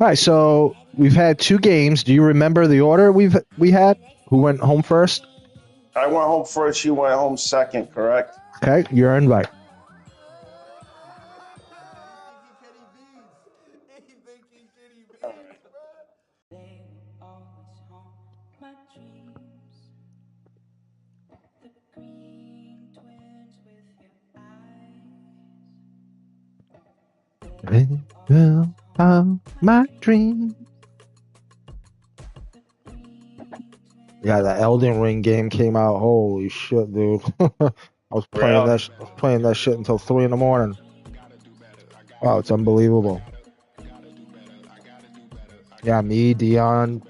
All right, so we've had two games. Do you remember the order we had? Who went home first? I went home first. You went home second, correct? Okay, you're invite. My dream. Yeah, the Elden Ring game came out. Holy shit, dude! I was playing Really? that. I was playing that shit until 3 in the morning. Wow, it's unbelievable. Yeah, me, Dion,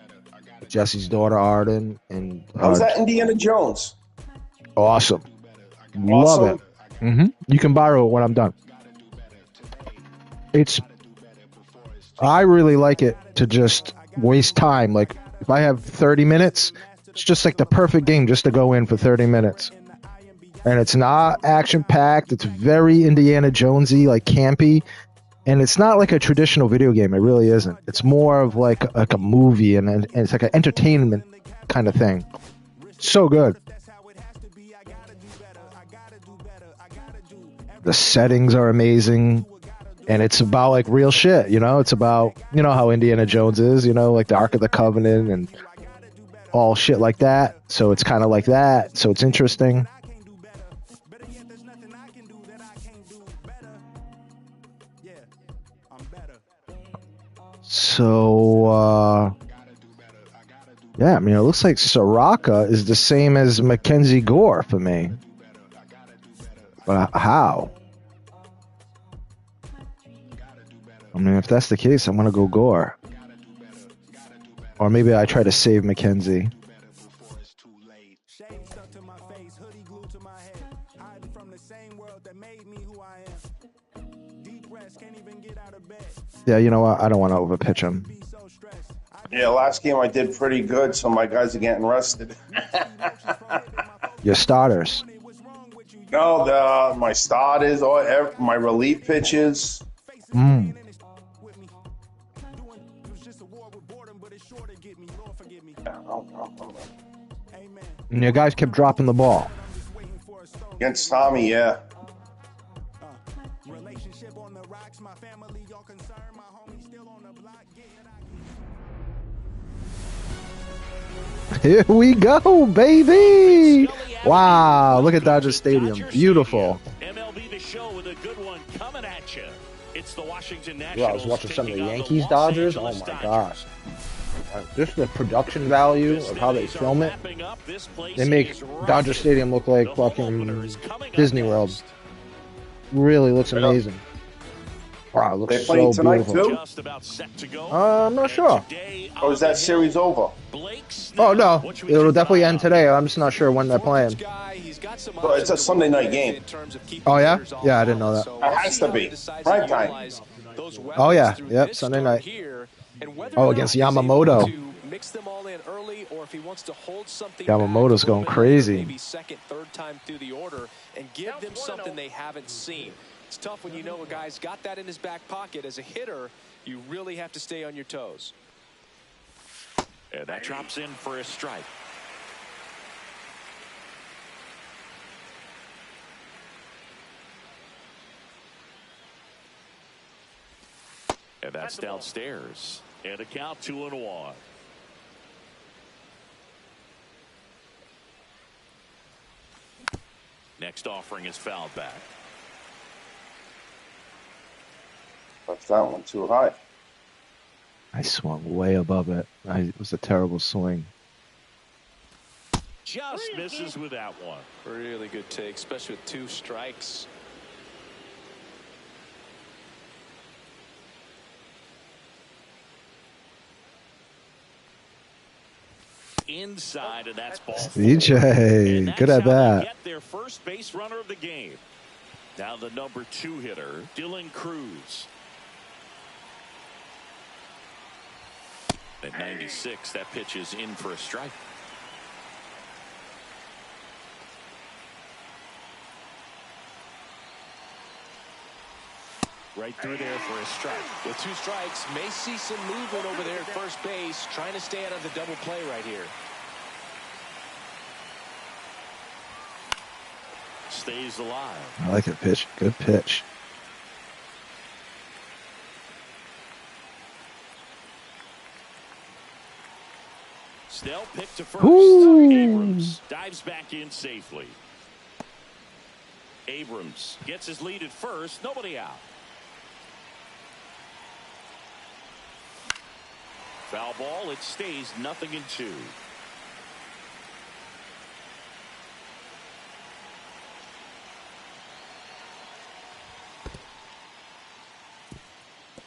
Jesse's daughter Arden, and How's that Indiana Jones? awesome. Love it. Awesome. You can borrow it when I'm done. I really like it to just waste time. Like if I have 30 minutes, it's just like the perfect game just to go in for 30 minutes. And it's not action packed. It's very Indiana Jonesy, like campy, and it's not like a traditional video game. It really isn't. It's more of like a movie, and it's like an entertainment kind of thing. So good. The settings are amazing, and it's about like real shit. It's about how Indiana Jones is. Like the Ark of the Covenant and all shit like that. So it's kind of like that. So it's interesting. So, yeah, I mean, it looks like Soraka is the same as Mackenzie Gore for me. But how? I mean, if that's the case, I'm going to go Gore. Or maybe I try to save Mackenzie. Yeah, you know what? I don't want to overpitch him. Yeah, last game I did pretty good, so my guys are getting rested. Your starters. No, my starters, my relief pitches. And your guys kept dropping the ball. Against Tommy, yeah. Here we go, baby! Wow, look at Dodger Stadium. Beautiful. MLB The Show with a good one coming at you. It's the Washington Nationals. Well, I was watching some of the Yankees Dodgers. Oh my gosh. Just the production value of how they film it. They make Dodger Stadium look like fucking Disney World. Really looks amazing. Wow, it looks they playing so tonight beautiful. too? I'm not sure. Or is that series over? Oh no, it'll definitely end today. I'm just not sure when they're playing. Well, it's a Sunday night game. Oh yeah? Yeah, I didn't know that. It has to be. Prime time. Oh yeah, yep, Sunday night. Oh, against Yamamoto. Yamamoto's going crazy. Maybe second, third time through the order and give them something they haven't seen. It's tough when you know a guy's got that in his back pocket. As a hitter, you really have to stay on your toes. And that drops in for a strike. And that's downstairs. And a count 2-1. Next offering is fouled back. Left that one too high. I swung way above it. It was a terrible swing. Just misses with that one. Really good take, especially with 2 strikes. Inside, and that's ball. DJ, good at that. Get their first base runner of the game. Now the number 2 hitter, Dylan Cruz. At 96, that pitch is in for a strike. Right through there for a strike. With 2 strikes, may see some movement over there at first base, trying to stay out of the double play right here. Stays alive. I like it, pitch. Good pitch. Snell picked to first. Ooh. Abrams dives back in safely. Abrams gets his lead at first. Nobody out. Foul ball. It stays 0-2.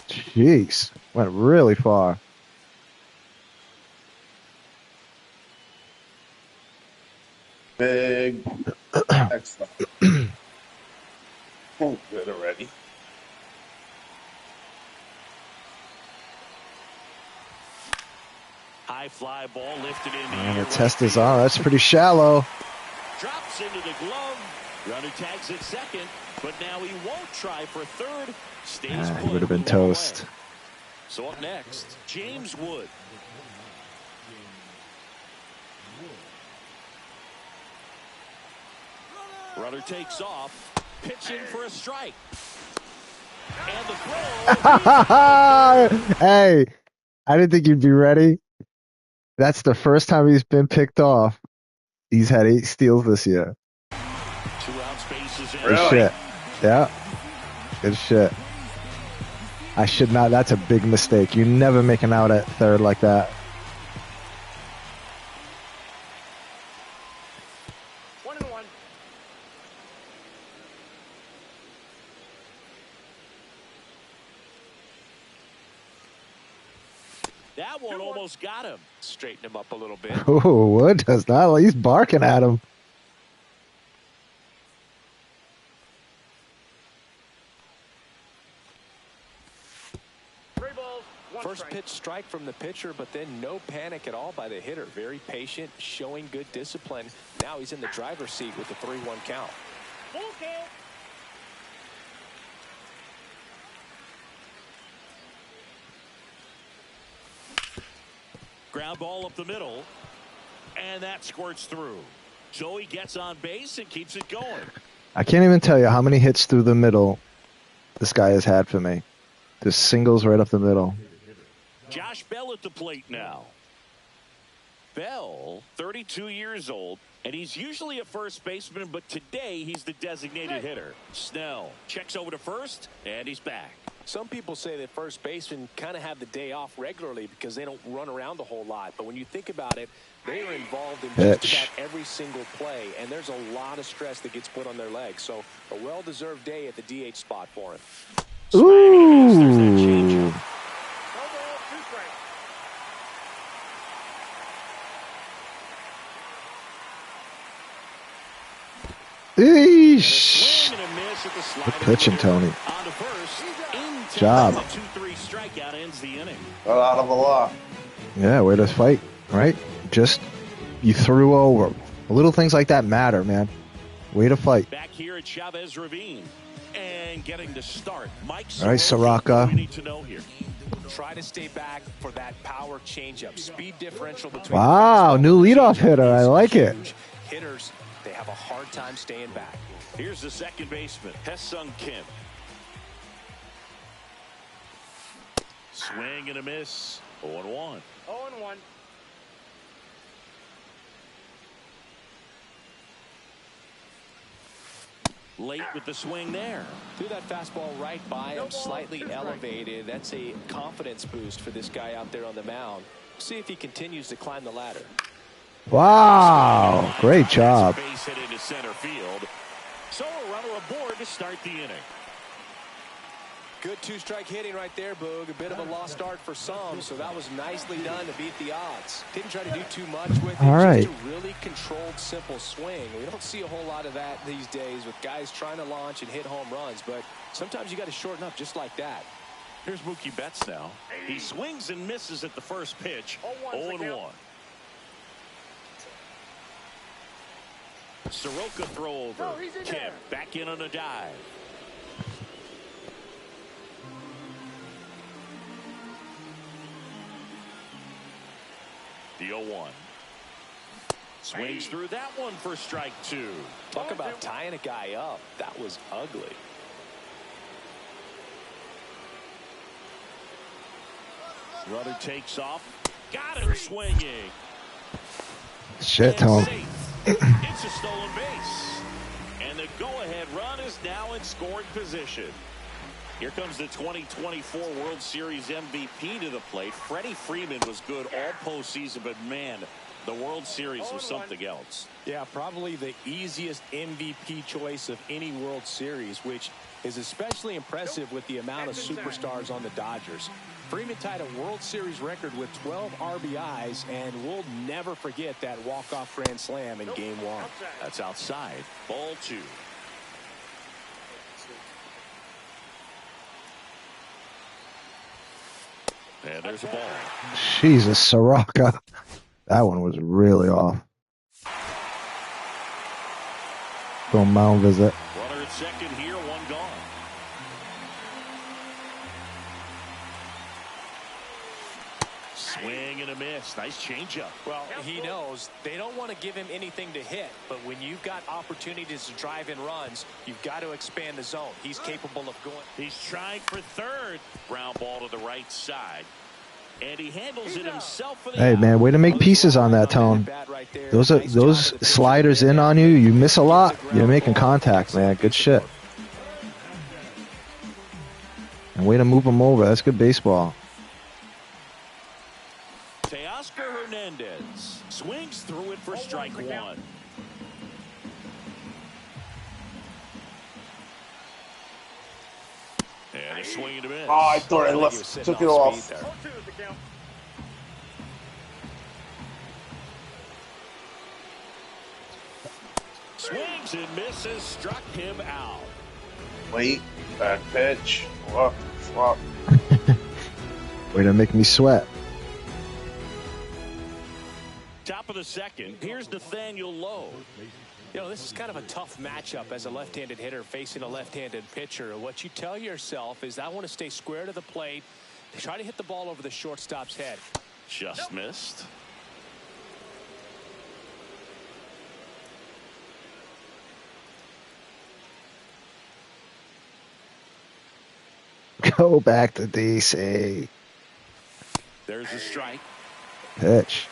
Jeez. Went really far. Big. Excellent. Oh, good already. High fly ball lifted in the And air. the test is on. That's pretty shallow. Drops into the glove. Runner tags at second, but now he won't try for third. Stays He would have been put one away. toast. So up next, James Wood. Runner takes off, pitching for a strike. And the throw. Hey, I didn't think you'd be ready. That's the first time he's been picked off. He's had 8 steals this year. 2 out spaces in. Good shit. Yeah. Good shit. I should not. That's a big mistake. You never make an out at third like that. 1-1. That one almost got him. Straighten him up a little bit. Oh, Wood does not. He's barking at him. First pitch strike from the pitcher, but then no panic at all by the hitter. Very patient, showing good discipline. Now he's in the driver's seat with the 3-1 count. Ground ball up the middle, and that squirts through. So he gets on base and keeps it going. I can't even tell you how many hits through the middle this guy has had for me. Just singles right up the middle. Josh Bell at the plate now. Bell, 32 years old, and he's usually a first baseman, but today he's the designated hitter. Snell checks over to first, and he's back. Some people say that first basemen kind of have the day off regularly because they don't run around a whole lot. But when you think about it, they are involved in just about every single play, and there's a lot of stress that gets put on their legs. So a well-deserved day at the DH spot for him. Ooh. Eesh. Good pitching, Tony. Job. 2-3 strikeout ends the inning. Got out of the law. Yeah, way to fight, right? Just you threw over. Little things like that matter, man. Way to fight. Back here at Chavez Ravine and getting to start. Mike All right, Soraka. We need to know here. Try to stay back for that power changeup. Speed differential between. Wow, new leadoff hitter. I like it. Hitters, they have a hard time staying back. Here's the second baseman, Hesung Kim. Swing and a miss. 0-1. 0-1. Late with the swing there. Threw that fastball right by him, slightly elevated. That's a confidence boost for this guy out there on the mound. See if he continues to climb the ladder. Wow, great job. Base hit into center field. So a runner aboard to start the inning. Good 2-strike hitting right there, Boog. A bit of a lost start for some, so that was nicely done to beat the odds. Didn't try to do too much with it. All right. Just a really controlled, simple swing. We don't see a whole lot of that these days with guys trying to launch and hit home runs, but sometimes you got to shorten up just like that. Here's Mookie Betts now. He swings and misses at the first pitch. 0-1. Soroka throw over. Kemp back in on a dive. The 0-1. Swings through that one for strike 2. Talk about tying a guy up. That was ugly. Runner takes off. Got him swinging. Shit, Tom. It's a stolen base. And the go-ahead run is now in scoring position. Here comes the 2024 World Series MVP to the plate. Freddie Freeman was good all postseason, but man, the World Series was something else. Yeah, probably the easiest MVP choice of any World Series, which is especially impressive with the amount of superstars on the Dodgers. Freeman tied a World Series record with 12 RBIs, and we'll never forget that walk-off grand slam in Game 1. That's outside. Ball 2. And there's a ball. Jesus, Soroka. That one was really off. Go mound visit. Runner at second here, one gone. Swing and a miss. Nice changeup. Well, he knows they don't want to give him anything to hit, but when you've got opportunities to drive in runs, you've got to expand the zone. He's capable of going. He's trying for third. Ground ball to the right side. And he handles it himself for the Hey, man, way to make pieces on that, Tone. Those sliders in on you, you miss a lot. You're making contact, man. Good shit. And way to move them over. That's good baseball. Teoscar Hernandez swings through it for strike 1. And a swing and a miss. Oh, I thought I took it off. Swings and misses, struck him out. Wait, bad pitch. What the fuck? Way to make me sweat. Top of the second, here's Nathaniel Lowe. You know, this is kind of a tough matchup as a left-handed hitter facing a left-handed pitcher. What you tell yourself is, I want to stay square to the plate, try to hit the ball over the shortstop's head. Just missed. Go back to DC. There's a strike. Pitch.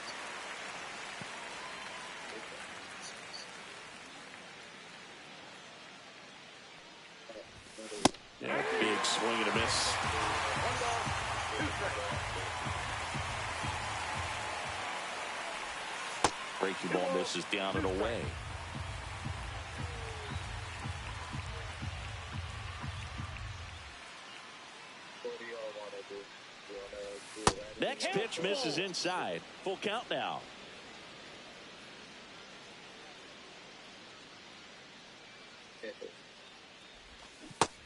Yeah, big swing and a miss. Breaking ball misses down and away. Next pitch misses inside. Full count now.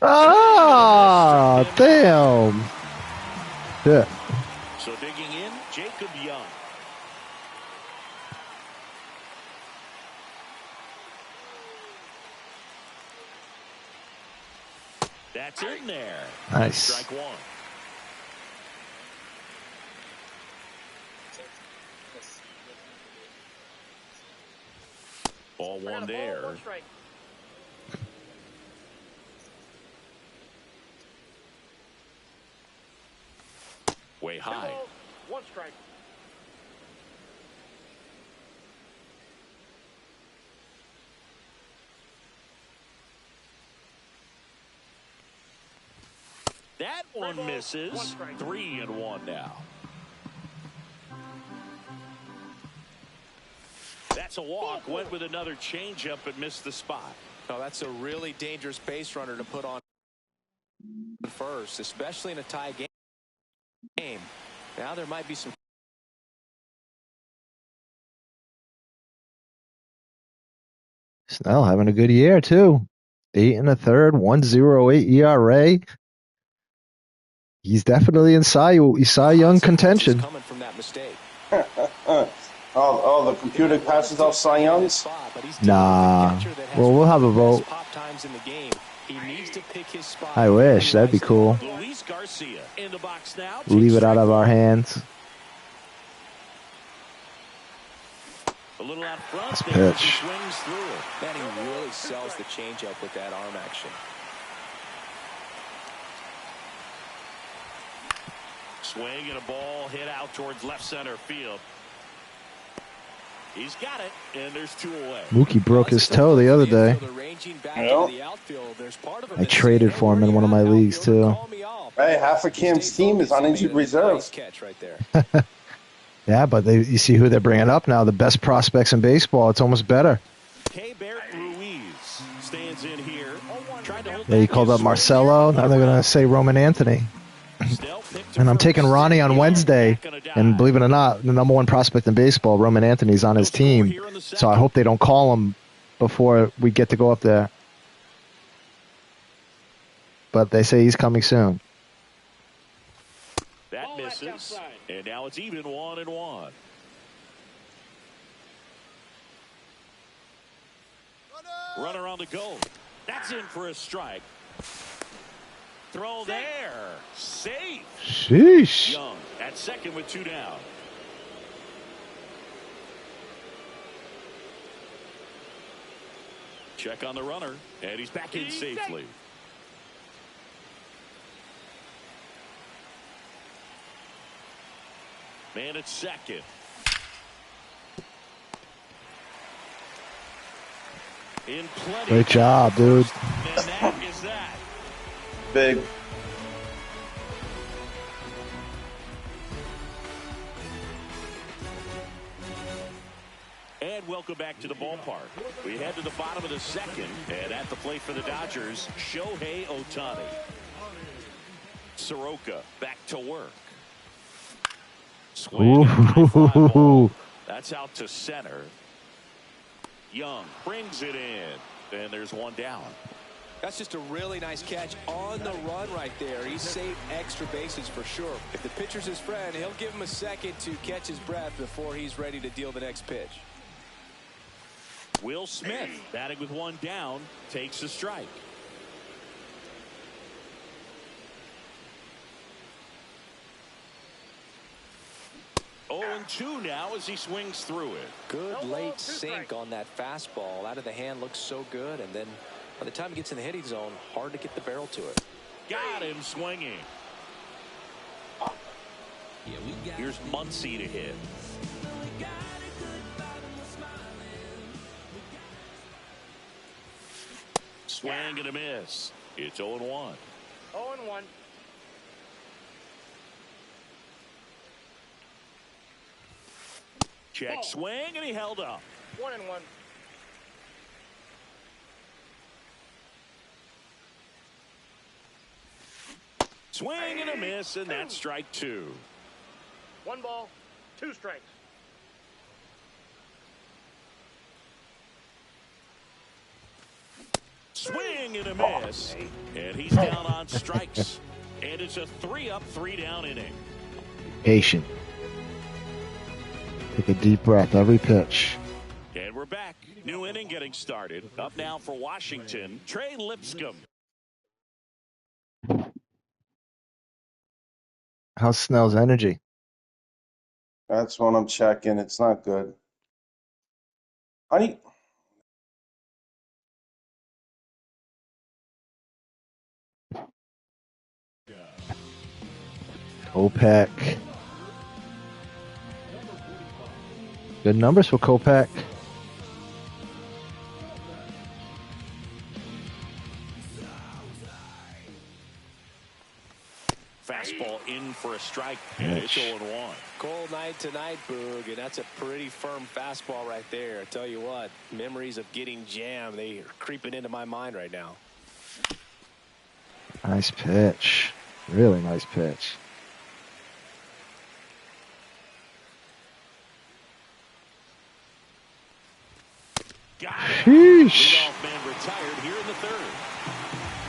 Ah, damn. Yeah. So digging in, Jacob Young. That's in there. Nice. Strike 1. Ball 1 there. Way high. 1 strike. That one misses. 3-1 now. That's a walk. Went with another changeup but missed the spot. Now, that's a really dangerous base runner to put on first, especially in a tie game. Now there might be some. Snell having a good year, too. 8 1/3, 1.08 ERA. He's definitely in Cy Young contention. Coming from that mistake. Oh, the computer passes off Cy Youngs? Nah. Well, we'll have a vote. I wish. That'd be cool. Luis Garcia in the box now. Leave it out of our hands. out front Nice there as he pitch. swings through it. Man, he really sells the changeup with that arm action. Swing and a ball hit out towards left center field. He's got it, and there's 2 away. Mookie broke his toe the other day. I traded for him in one of my leagues, too. Hey, half of Cam's team is on injured reserve. Yeah, but you see who they're bringing up now. The best prospects in baseball. It's almost better. Ruiz stands in here. Yeah, you called up Marcelo. Now they're going to say Roman Anthony. And I'm taking Ronnie on Wednesday. And believe it or not, the number 1 prospect in baseball, Roman Anthony's on his team. So I hope they don't call him before we get to go up there. But they say he's coming soon. That misses. And now it's even 1-1. Runner on the go. That's in for a strike. Throw there. Safe. Sheesh. Young at second with 2 down. Check on the runner, and he's back in safely. Man at second. In plenty. Great job, dude. And that is that. Big. And welcome back to the ballpark. We head to the bottom of the second, and at the plate for the Dodgers, Shohei Ohtani. Soroka back to work. Swing and a high fly ball. That's out to center. Young brings it in, and there's 1 down. That's just a really nice catch on the run right there. He saved extra bases for sure. If the pitcher's his friend, he'll give him a second to catch his breath before he's ready to deal the next pitch. Will Smith, batting with 1 down, takes a strike. Oh, and 2 now as he swings through it. Good late sink on that fastball. Out of the hand looks so good, and then by the time he gets in the hitting zone, hard to get the barrel to it. Got him swinging. Here's Muncy to hit. Swing and a miss. It's 0-1. 0-1. Check swing, and he held up. 1-1. Swing and a miss, and that's strike 2. 1 ball, 2 strikes. Swing and a miss, and he's down on strikes. And it's a 3-up, 3-down inning. Patient. Take a deep breath every pitch. And we're back. New inning getting started. Up now for Washington, Trey Lipscomb. How's Snell's energy? That's what I'm checking. It's not good. Honey. Kopech. Good numbers for Kopech. Fastball in for a strike, and it's 0-1. Cold night tonight, Boog, and that's a pretty firm fastball right there. I tell you what, memories of getting jammed, they are creeping into my mind right now. Nice pitch. Really nice pitch. Got it. Sheesh. Leadoff man retired here in the 3rd.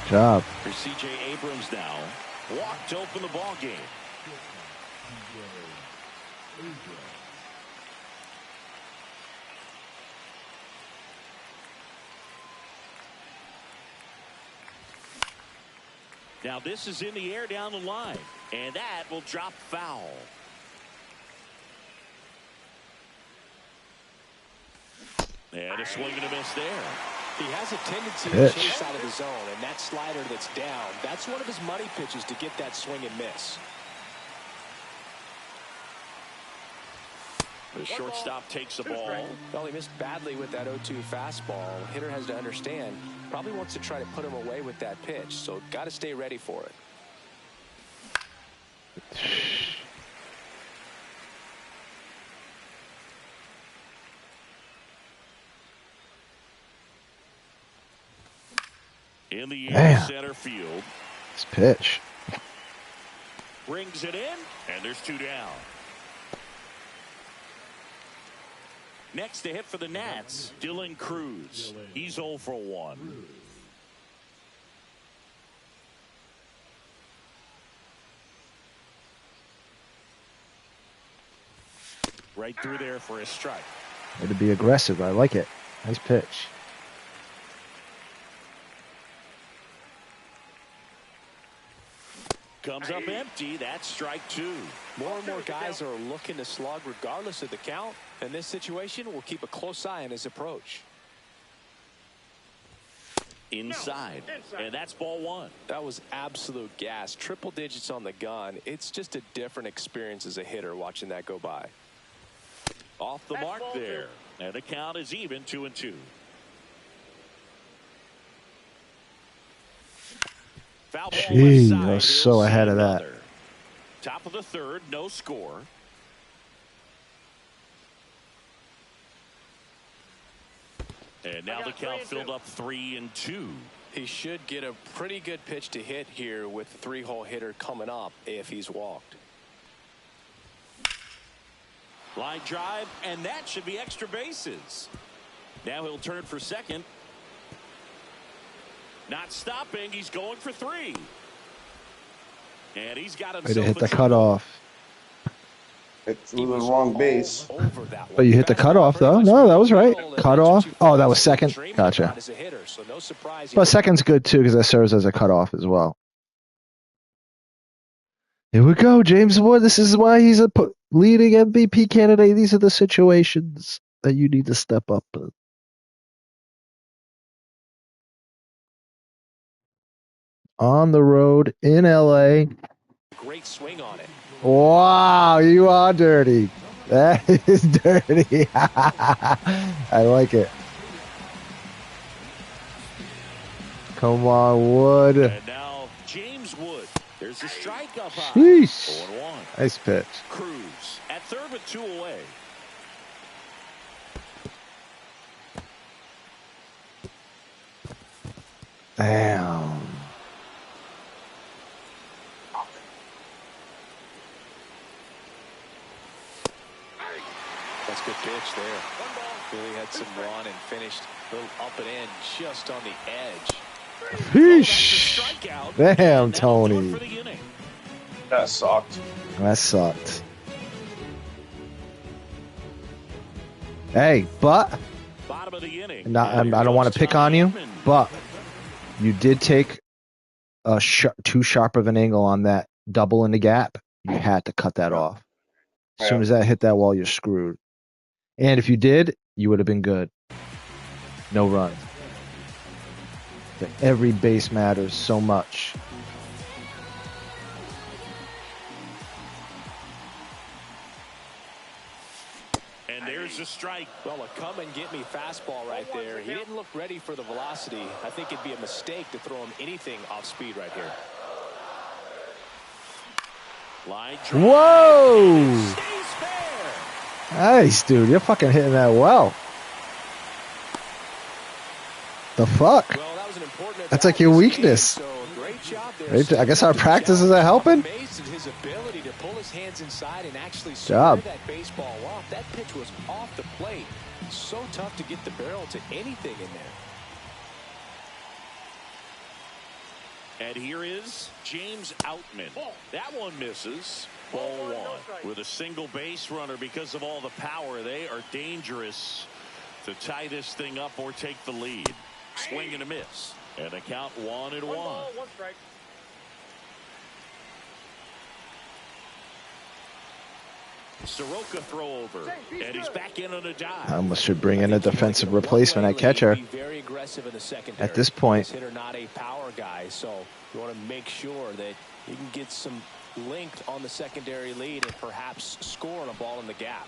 Good job. For C.J. Abrams now. Walked to open the ball game. Now this is in the air down the line, and that will drop foul. And a swing and a miss there. He has a tendency to chase out of the zone, and that slider that's down, that's one of his money pitches to get that swing and miss. The shortstop takes the ball. Well, he missed badly with that 0-2 fastball. Hitter has to understand, probably wants to try to put him away with that pitch, so got to stay ready for it. In the air, center field. This pitch. Brings it in, and there's 2 down. Next to hit for the Nats, Dylan Cruz. He's 0 for 1. Right through there for a strike. Way to be aggressive. I like it. Nice pitch. Comes up empty. That's strike 2. More and more guys are looking to slug regardless of the count. In this situation, we'll keep a close eye on his approach. Inside. And that's ball 1. That was absolute gas. Triple digits on the gun. It's just a different experience as a hitter watching that go by. Off the mark there. And the count is even, 2-2. Foul ball Gee, left side. I was so ahead of that. Top of the 3rd, no score. And now the count filled up 3-2. He should get a pretty good pitch to hit here with the 3-hole hitter coming up if he's walked. Line drive, and that should be extra bases. Now he'll turn for second. Not stopping. He's going for 3. And he's got himself Way to hit the cutoff. It's the wrong base. But you hit the cutoff, though. No, that was right. Cutoff. Oh, that was second. Gotcha. But second's good, too, because that serves as a cutoff as well. Here we go, James Wood. This is why he's a leading MVP candidate. These are the situations that you need to step up in. On the road in LA. Great swing on it. Wow, you are dirty. That is dirty. I like it. Come on, Wood. And now James Wood. There's a strike up high. Sheesh. 0-1. Nice pitch. Cruz at 3rd with 2 away. Damn. That's a good pitch there. Really had some run and finished a little up and in just on the edge. Sheesh. Damn, Tony. That sucked. That sucked. Hey, but Bottom of the inning. I don't want to pick on you, but you did take a too sharp of an angle on that double in the gap. You had to cut that off. As soon as that hit that wall, you're screwed. And if you did, you would have been good. No run. Every base matters so much. And there's a strike. Well, a come and get me fastball right there. He didn't look ready for the velocity. I think it'd be a mistake to throw him anything off speed right here. Line drive. Whoa! Stays fair. Nice, dude. You're fucking hitting that well. The fuck? Well, that was an important That's like your weakness. So great job there. Right? I guess our practices are helping. Amazed at his ability to pull his hands inside and actually Job. square that baseball off. That pitch was off the plate. So tough to get the barrel to anything in there. And here is James Outman. That one misses. Ball 1 with a single base runner. Because of all the power, they are dangerous to tie this thing up or take the lead. Swing and a miss. And a count 1-1. 1 ball, 1 strike. Soroka throw over, and he's back in on a dive. I almost should bring in a defensive replacement at catcher. Very aggressive in the secondary. At this point, this hitter not a power guy, so you want to make sure that you can get some linked on the secondary lead and perhaps score on a ball in the gap.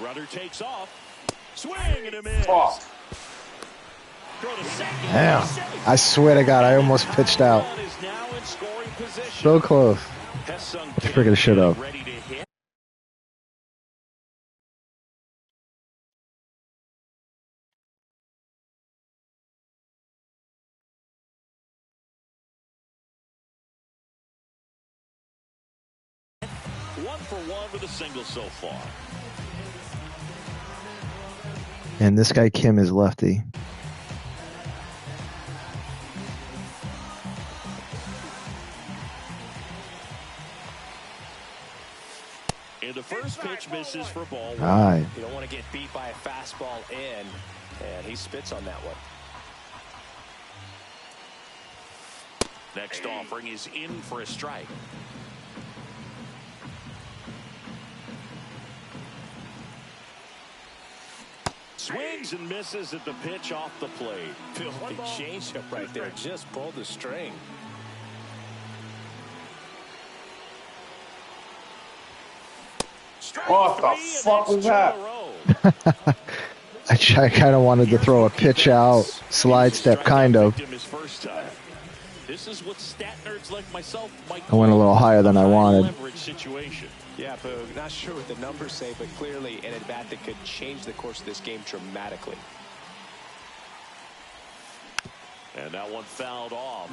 Runner takes off. Swing and a miss. Oh. Damn. I swear to God, I almost pitched out. So close. Freaking shit up. One for one with a single so far. And this guy Kim is lefty. And the first pitch misses for ball one. Aye. You don't want to get beat by a fastball in, and he spits on that one. Next offering is in for a strike. Swings and misses at the pitch off the plate. Filthy changeup right there. Just pulled the string. What the fuck was that? I kind of wanted to throw a pitch out, slide step, kind of. This is what stat nerds like myself might I went a little higher than I wanted. Situation. Yeah, Boog, not sure what the numbers say, but clearly an at-bat that could change the course of this game dramatically. And that one fouled off.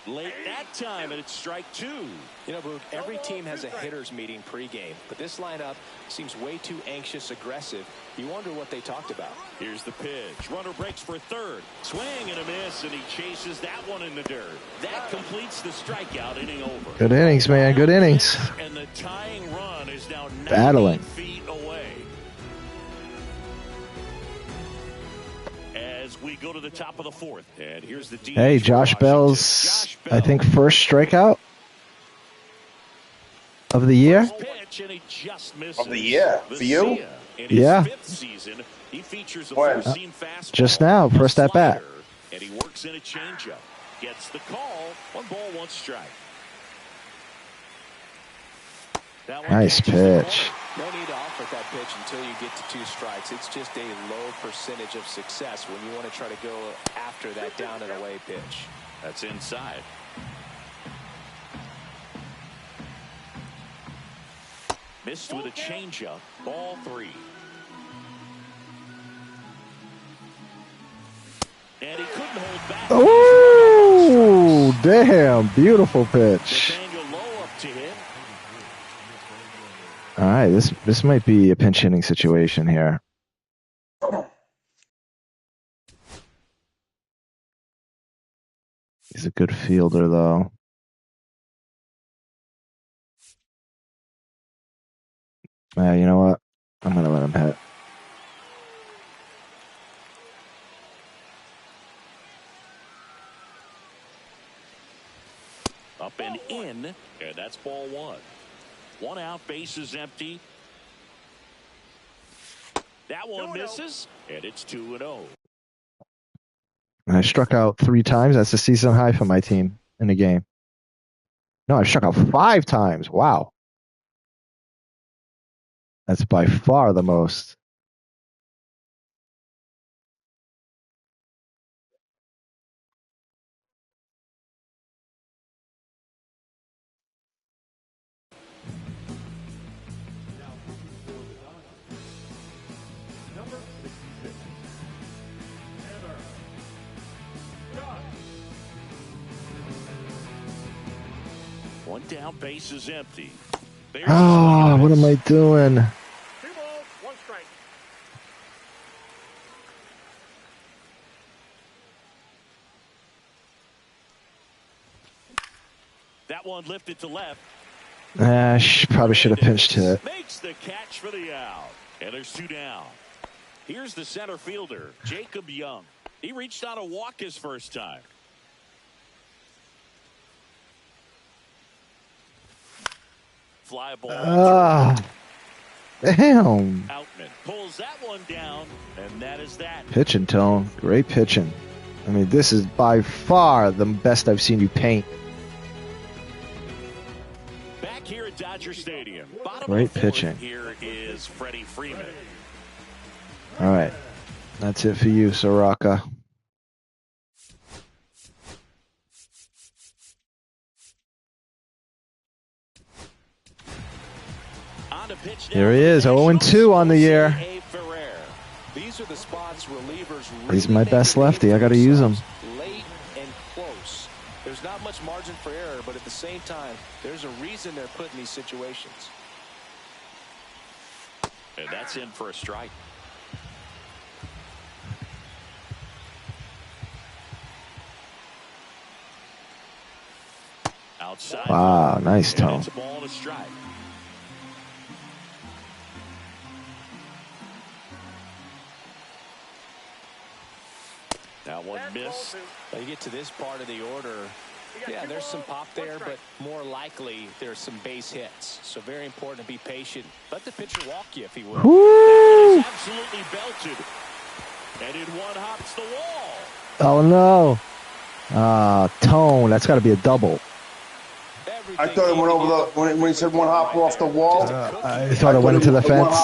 Late that time, and it's strike two. You know, Boog, every team has a hitters meeting pregame, but this lineup seems way too anxious, aggressive. You wonder what they talked about. Here's the pitch. Runner breaks for third. Swing and a miss, and he chases that one in the dirt. That completes the strikeout inning over. Good innings, man. Good innings. And the tying run is now 90 Battling. feet away. As we go to the top of the fourth, and here's the DH. Hey, Josh Bell's, I think, first strikeout of the year. Pitch, and he just misses. Of the year? For you? In his Yeah. fifth season, he features a When? four-seam fastball, Just now, first a at bat. slider, and he works in a changeup. Gets the call. 1 ball, 1 strike. That one Nice catches the pitch. No need to offer that pitch until you get to 2 strikes. It's just a low percentage of success when you want to try to go after that down and away pitch. That's inside. Missed with a changeup. Ball 3. And he couldn't hold back. Oh, damn. Beautiful pitch. Nathaniel Lowe up to hit. All right, this might be a pinch hitting situation here. He's a good fielder, though. You know what? I'm going to let him hit. Up and in, and that's ball 1. 1 out, base is empty. That one misses, and it's 2-0. And I struck out 3 times. That's the season high for my team in the game. No, I struck out 5 times. Wow. That's by far the most. One down, base is empty. There's Oh, what am I doing? 2 balls, 1 strike. That one lifted to left. Probably should have pinched it. Makes the catch for the out. And there's 2 down. Here's the center fielder, Jacob Young. He reached on a walk his first time. Fly ball. Damn. Outman pulls that one down, and that is that. Pitching, Tone. Great pitching. I mean, this is by far the best I've seen you paint. Back here at Dodger Stadium. Great pitching. Here is Freddie Freeman. All right. That's it for you, Soraka. Here he is, 0-2 on the year. These are the spots relievers. He's my best lefty. I got to use him. Late and close. There's not much margin for error, but at the same time, there's a reason they're put in these situations. And that's in for a strike. Outside. Wow, nice, Tone. It's a ball and a strike. That one missed. Well, you get to this part of the order. Yeah, there's some pop there, but more likely there's some base hits. So very important to be patient. Let the pitcher walk you if he will. That is absolutely belted. And in one hop, it's the wall. Oh, no. Tone, that's got to be a double. I thought it went over the when he said one hopper off the wall. I thought it went into the fence.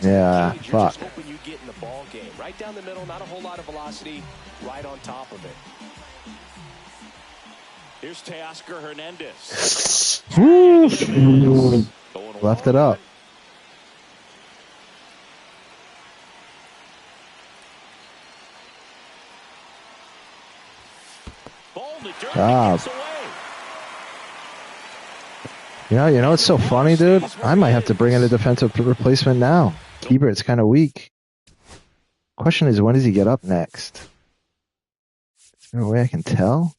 Yeah, fuck. Hoping you get in the ball game. Right down the middle, not a whole lot of velocity, right on top of it. Here's Teoscar Hernandez. Left it up. Job. You know, it's so funny, dude. I might have to bring in a defensive replacement now. Ebert's kind of weak. Question is, when does he get up next? Is there a way I can tell?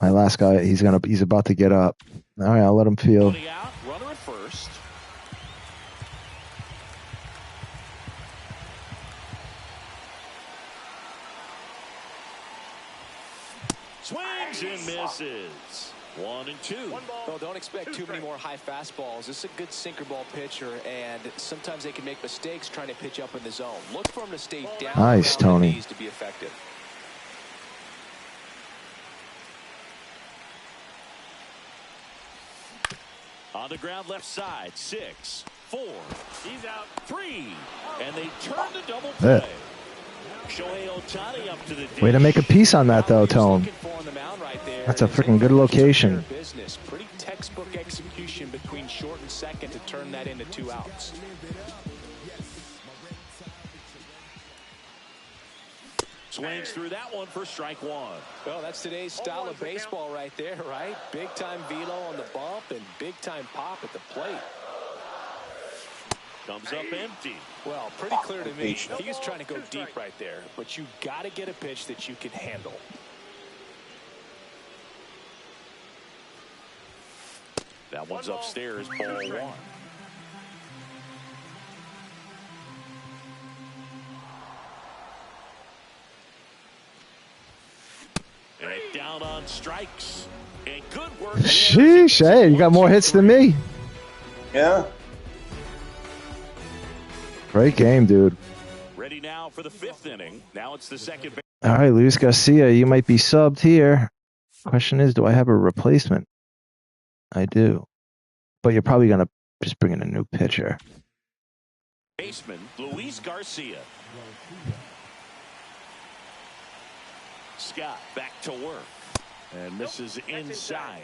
My last guy, he's about to get up. All right, I'll let him feel. Runner at first. Swings and misses. 1-2. Well, don't expect too many more high fastballs. This is a good sinker ball pitcher, and sometimes they can make mistakes trying to pitch up in the zone. Look for him to stay down. Nice, Tony. To be effective. On the ground left side. 6, 4. He's out. 3. And they turn the double play. Shohei Ohtani up to the dish. Way to make a piece on that, though, Tone. That's a freaking good location. Pretty textbook execution between short and second to turn that into 2 outs. Swings through that one for strike 1. Well, that's today's style of baseball right there, right? Big time velo on the bump and big time pop at the plate. Comes up empty. Well, pretty clear to me. He was trying to go deep right there, but you got to get a pitch that you can handle. That one's upstairs, ball 1. And down on strikes. And good work. Sheesh, hey, you got more hits than me. Yeah. Great game, dude. Ready now for the 5th inning. Now it's the second. All right, Luis Garcia, you might be subbed here. Question is, do I have a replacement? I do. But you're probably going to just bring in a new pitcher. Baseman, Luis Garcia. Scott back to work. And misses inside.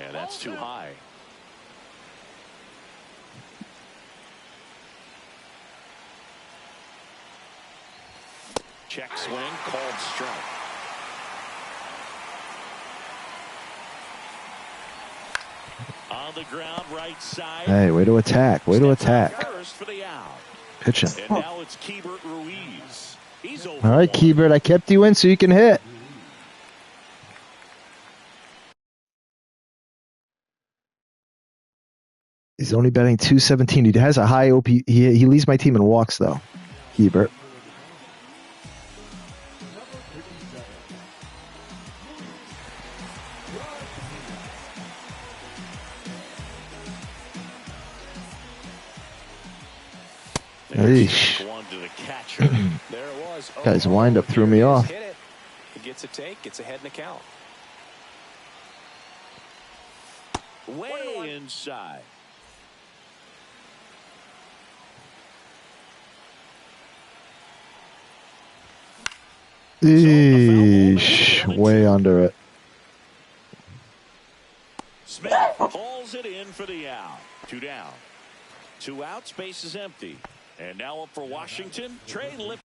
And that's too high. Check swing, called strike. On the ground, right side. Hey, way to attack. Way to attack. First for the out. Pitching. And now it's Keibert Ruiz. He's over. All right, Keibert, I kept you in so you can hit. He's only betting 217. He has a high OP. He leads my team in walks, though. Keibert. Eesh. Guy's windup threw me off. He gets a take, gets ahead in the count. Way inside. Eesh. Way under it. Smith hauls it in for the out. 2 down. 2 out. Space is empty. And now up for Washington. Trey Lip.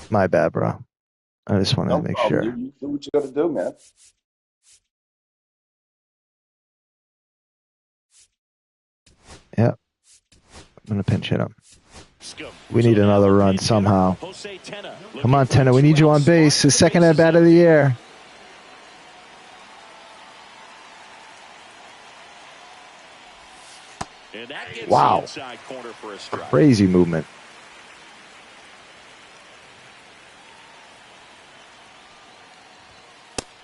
My bad, bro. I just wanted to make sure. You do what you got to do, man. Yep. I'm going to pinch hit him. We need another run somehow. Come on, Tenna. We need you on base. His second at bat of the year. Wow. Crazy movement.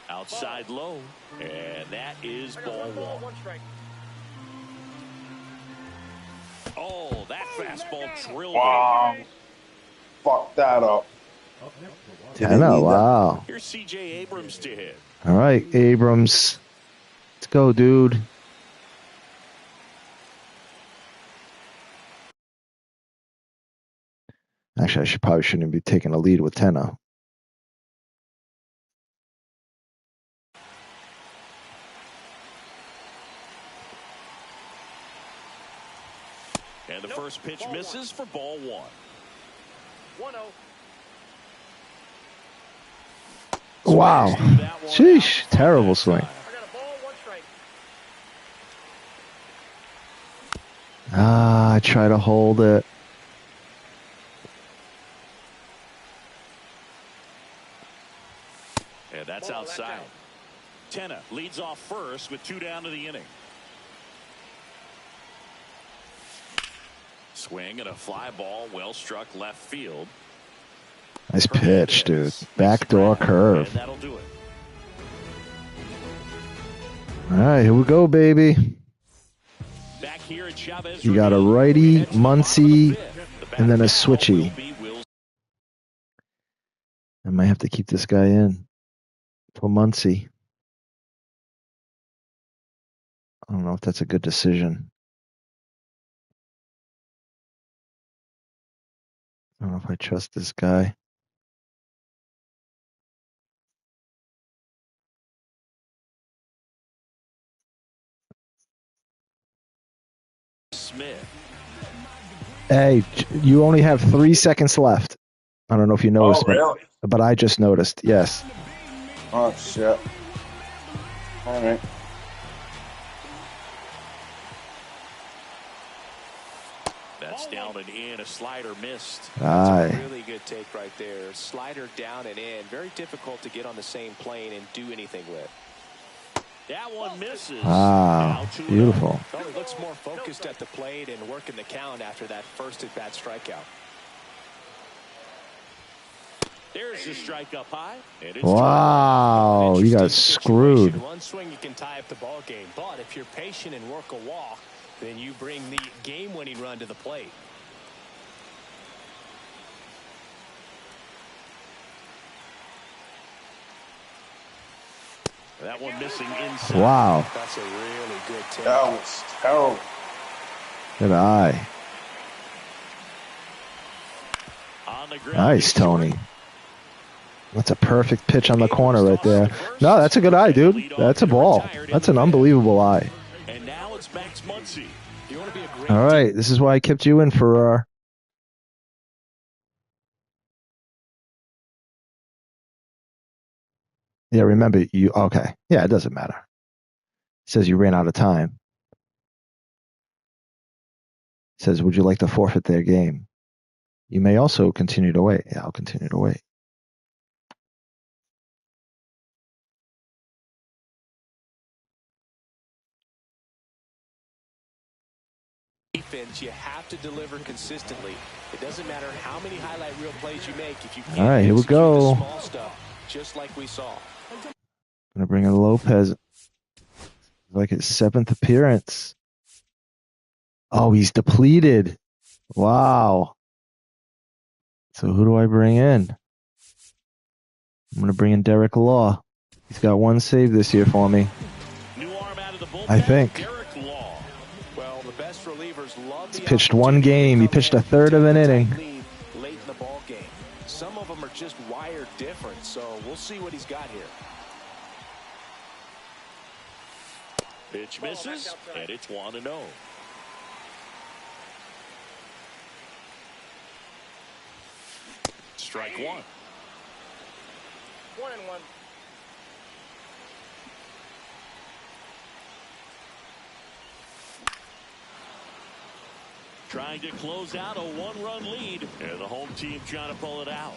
Outside low. And that is ball 1. Oh, that fastball drilled. Wow. Fuck that up. Tenna, wow. Here's C.J. Abrams to hit. All right, Abrams. Let's go, dude. Actually, probably shouldn't be taking a lead with Tenna. And the first pitch misses for ball 1. 1-0. Wow. Sheesh. Terrible swing. I got a ball, 1 strike. I try to hold it. And that's outside. Tenna leads off first with 2 down to the inning. Swing and a fly ball, well struck left field. Nice pitch, dude. Backdoor curve. And that'll do it. All right, here we go, baby. Back here at Chavez. You got a righty, Muncy, and then a switchy. I might have to keep this guy in for Muncy. I don't know if that's a good decision. I don't know if I trust this guy. Smith. Hey, you only have 3 seconds left. I don't know if you noticed, really? but I just noticed. Yes. Oh, shit. All right. That's down and in. A slider missed. Aye. That's a really good take right there. Slider down and in. Very difficult to get on the same plane and do anything with. That one misses. Ah, beautiful. Well, he looks more focused at the plate and working the count after that first at bat strikeout. There's the strike up high. And it's Wow, you got screwed. One swing you can tie up the ball game, but if you're patient and work a walk, then you bring the game-winning run to the plate. That one missing inside. Wow. That's a really good take. That was terrible. Good eye. On the ground, Nice, Tony. That's a perfect pitch on the corner right there. No, that's a good eye, dude. That's a ball. That's an unbelievable eye. And now it's Max Muncy. You want to be a great All right, this is why I kept you in for Yeah, remember you. Okay. Yeah, it doesn't matter. says you ran out of time. It says, would you like to forfeit their game? You may also continue to wait. Yeah, I'll continue to wait. Defense, you have to deliver consistently. It doesn't matter how many highlight reel plays you make if you can't. All right, here we go. The small stuff, just like we saw. I'm gonna bring in Lopez. Like his 7th appearance. Oh, he's depleted. Wow. So who do I bring in? I'm gonna bring in Derek Law. He's got 1 save this year for me. New arm out of the bullpen, I think. Derek Law. Well, the best relievers love He's pitched 1 game. He pitched a third of an inning. Late in the ball game. Some of them are just wired different, so we'll see what he's got here. Pitch misses, and it's 1-0. Strike 1. 1-1. Trying to close out a 1-run lead, and the home team trying to pull it out.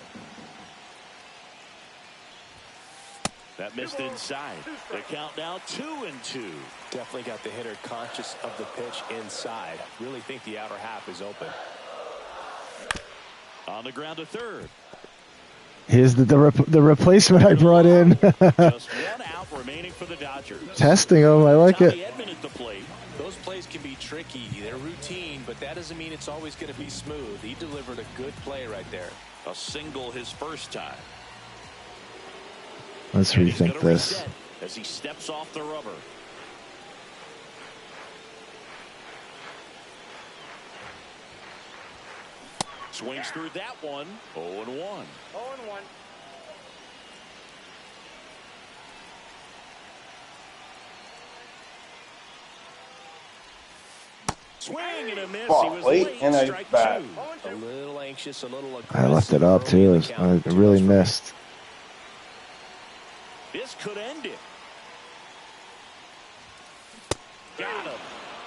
That missed inside. The count now 2-2. Definitely got the hitter conscious of the pitch inside. Really think the outer half is open. On the ground to third. Here's the replacement I brought in. Just 1 out remaining for the Dodgers. Testing him. I like it. Tommy Edman at the plate. Those plays can be tricky. They're routine, but that doesn't mean it's always going to be smooth. He delivered a good play right there. A single his first time. Let's And he's rethink gonna this. reset as he steps off the rubber. Swings through that one. 0-1. 0-1. Swing and a miss. Ball He was late late. and a Strike bat. 2. A little anxious, a little aggressive. I left it up early in too. the count. I really missed. This could end it. Got him.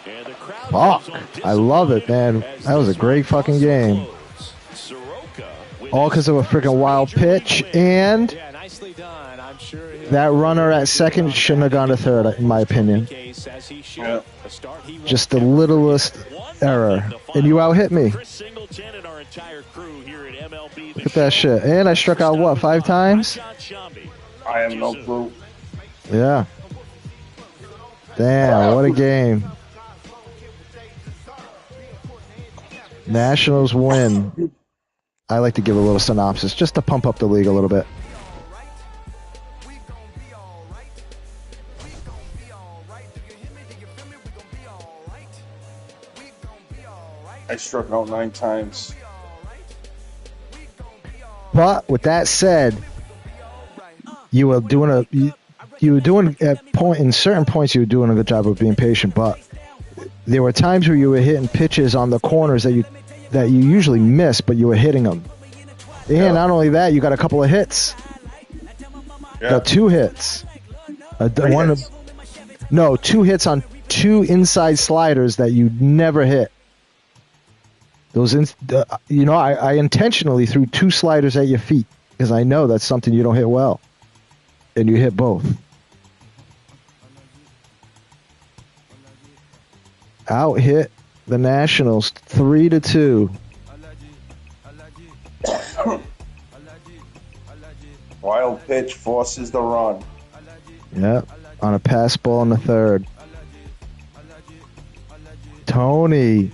And the crowd Fuck. goes on I love it, man. as That was a this great one fucking also game. close. Soroka with All his because of a freaking wild first major league pitch, win. and Yeah, nicely done. I'm sure that runner at second shouldn't have gone to third, in my opinion. Yeah. Just the littlest error. And you out hit me. Chris Singleton and our entire crew here at MLB Look at that shit. And I struck out, what, 5 times? I have no clue. Yeah. Damn, what a game. Nationals win. I like to give a little synopsis just to pump up the league a little bit. I struck out 9 times. But with that said, you were doing in certain points you were doing a good job of being patient, but there were times where you were hitting pitches on the corners that you usually miss, but you were hitting them. And not only that, you got a couple of hits. Yeah. Got 2 hits. 3 One, hits. no, 2 hits on 2 inside sliders that you never hit. Those, I intentionally threw 2 sliders at your feet because I know that's something you don't hit well, and you hit both. Out hit the Nationals 3-2. Wild pitch forces the run. Yep, on a pass ball in the 3rd. Tony.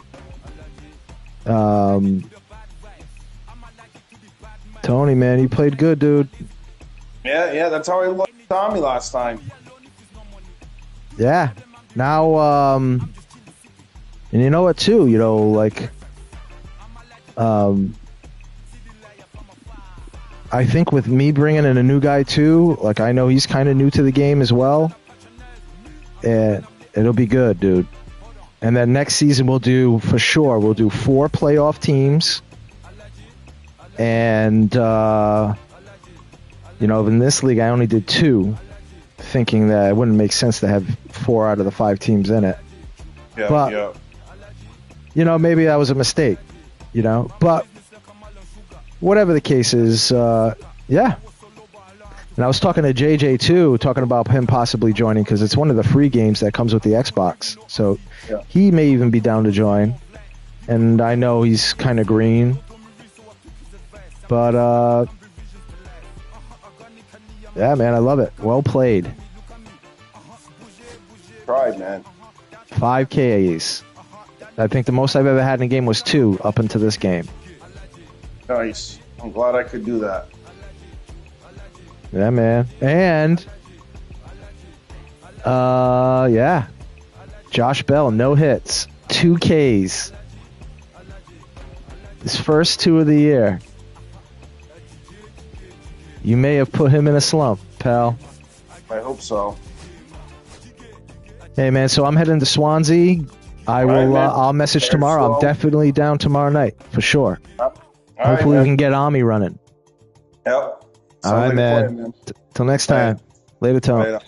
Tony, man, you played good, dude. Yeah, that's how I looked at Tommy last time. Yeah. Now, and you know what, too? I think with me bringing in a new guy, too, I know he's kind of new to the game as well. And it'll be good, dude. And then next season we'll do 4 playoff teams. And, in this league I only did 2. thinking that it wouldn't make sense to have 4 out of the 5 teams in it. Yeah, But- yeah. You know, maybe that was a mistake, you know. But whatever the case is, yeah. And I was talking to JJ, too, talking about him possibly joining because it's one of the free games that comes with the Xbox. So Yeah. he may even be down to join. And I know he's kind of green. But, yeah, man, I love it. Well played. Tried, man. 5 Ks. I think the most I've ever had in a game was 2 up into this game. Nice. I'm glad I could do that. Yeah, man. And, yeah. Josh Bell, no hits. 2 Ks. His first 2 of the year. You may have put him in a slump, pal. I hope so. Hey, man, so I'm heading to Swansea. I All right, will. man. I'll message Very tomorrow. I'm slow. definitely down tomorrow night, for sure. All Hopefully right, we can get Ami running. Yep. All right, Sounds like a man. plan, Till next time. Later, Tone. Later.